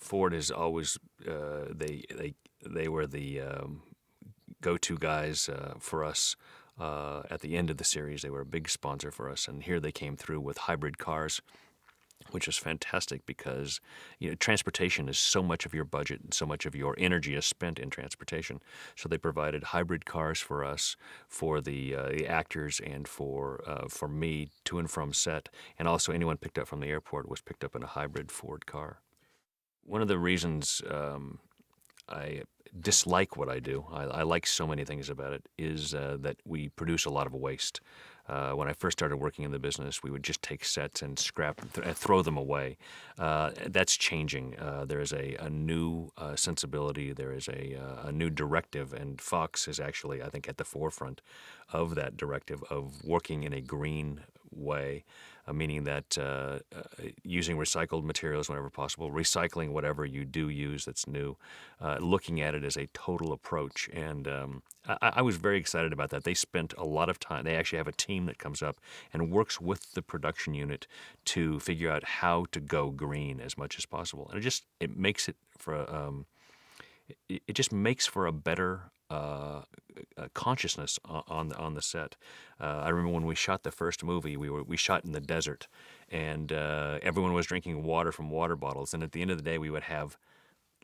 Ford is always they were the go-to guys for us. At the end of the series, they were a big sponsor for us, and here they came through with hybrid cars, which is fantastic because transportation is so much of your budget and so much of your energy is spent in transportation. So they provided hybrid cars for us, for the actors, and for me to and from set, and also anyone picked up from the airport was picked up in a hybrid Ford car. One of the reasons I dislike what I do, I like so many things about it, is that we produce a lot of waste. When I first started working in the business, we would just take sets and scrap, throw them away. That's changing. There is a new sensibility. There is a new directive, and Fox is actually, I think, at the forefront of that directive of working in a green way, meaning that using recycled materials whenever possible, recycling whatever you do use that's new, looking at it as a total approach. And I was very excited about that. They spent a lot of time. They actually have a team that comes up and works with the production unit to figure out how to go green as much as possible. And it makes it for it just makes for a better consciousness on the set. I remember when we shot the first movie, we shot in the desert, and everyone was drinking water from water bottles. And at the end of the day, we would have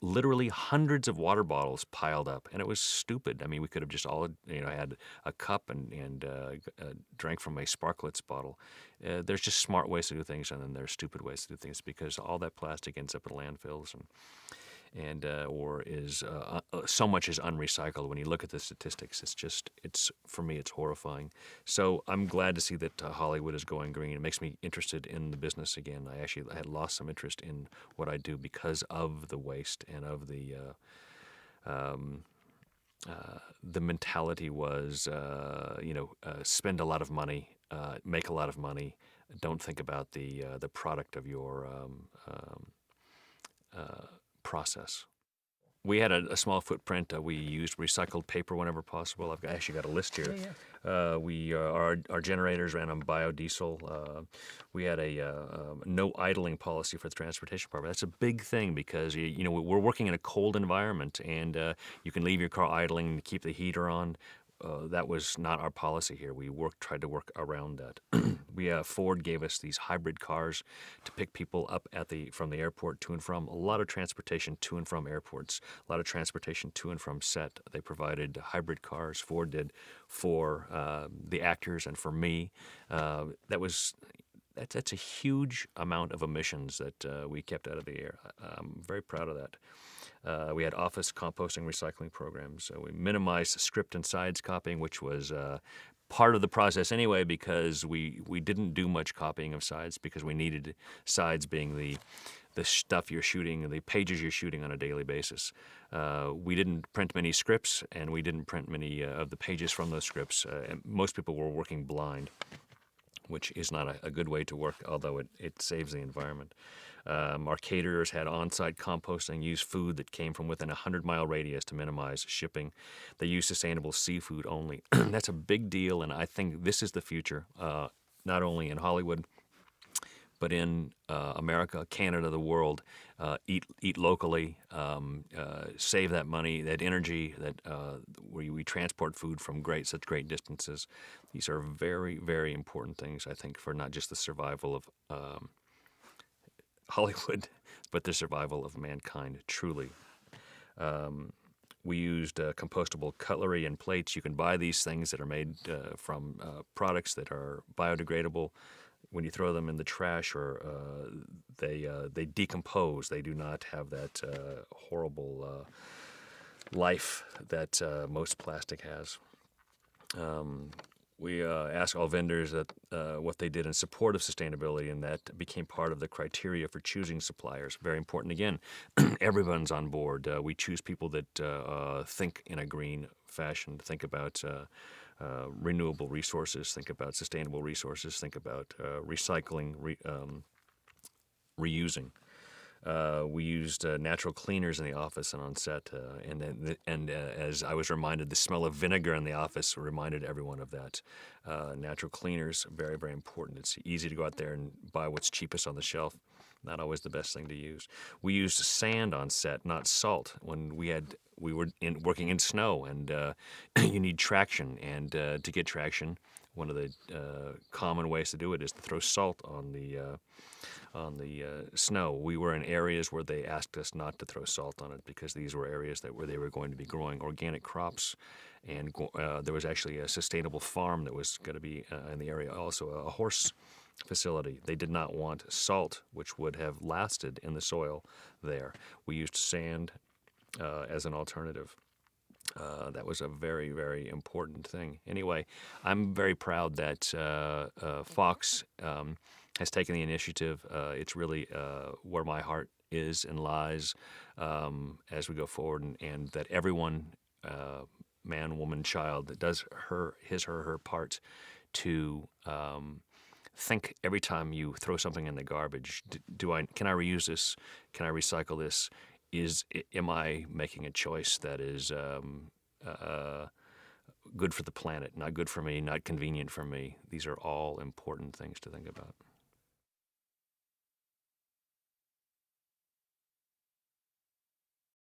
literally hundreds of water bottles piled up, and it was stupid. I mean, we could have just all had a cup and drank from a Sparklets bottle. There's just smart ways to do things, and then there's stupid ways to do things because all that plastic ends up in landfills and or is so much is unrecycled. When you look at the statistics, it's for me it's horrifying. So I'm glad to see that Hollywood is going green. It makes me interested in the business again. I had lost some interest in what I do because of the waste and of the mentality was spend a lot of money, make a lot of money. Don't think about the product of your process. We had a small footprint. We used recycled paper whenever possible. Actually got a list here. Our generators ran on biodiesel. We had a no idling policy for the transportation department. That's a big thing because we're working in a cold environment, and you can leave your car idling to keep the heater on. That was not our policy here. We tried to work around that. Ford gave us these hybrid cars to pick people up from the airport to and from. A lot of transportation to and from airports. A lot of transportation to and from set. They provided hybrid cars. Ford did for the actors and for me. That's a huge amount of emissions that we kept out of the air. I'm very proud of that. We had office composting recycling programs. We minimized script and sides copying, which was part of the process anyway because we didn't do much copying of sides because we needed sides being the stuff you're shooting, the pages you're shooting on a daily basis. We didn't print many scripts, and we didn't print many of the pages from those scripts. And most people were working blind, which is not a good way to work, although it saves the environment. Our caterers had on-site composting, used food that came from within a 100-mile radius to minimize shipping. They used sustainable seafood only. That's a big deal, and I think this is the future, not only in Hollywood, but in America, Canada, the world. Eat locally, save that money, that energy, that where we transport food from such great distances. These are very, very important things, I think, for not just the survival of Hollywood, but the survival of mankind, truly. We used compostable cutlery and plates. You can buy these things that are made from products that are biodegradable. When you throw them in the trash, or they decompose. They do not have that horrible life that most plastic has. We asked all vendors that what they did in support of sustainability, and that became part of the criteria for choosing suppliers. Very important. Again, everyone's on board. We choose people that think in a green fashion, think about renewable resources, think about sustainable resources, think about recycling, reusing. We used natural cleaners in the office and on set, and as I was reminded, the smell of vinegar in the office reminded everyone of that. Natural cleaners, very, very important. It's easy to go out there and buy what's cheapest on the shelf. Not always the best thing to use. We used sand on set, not salt. When we were working in snow, and you need traction. And to get traction, one of the common ways to do it is to throw salt on the snow. We were in areas where they asked us not to throw salt on it because these were areas where they were going to be growing organic crops, and there was actually a sustainable farm that was going to be in the area. Also, a horse facility. They did not want salt, which would have lasted in the soil there. We used sand as an alternative. That was a very, very important thing. Anyway, I'm very proud that Fox has taken the initiative. It's really where my heart is and lies as we go forward, and that everyone, man, woman, child, that does his or her part to think every time you throw something in the garbage, can I reuse this? Can I recycle this? Am I making a choice that is good for the planet, not good for me, not convenient for me? These are all important things to think about.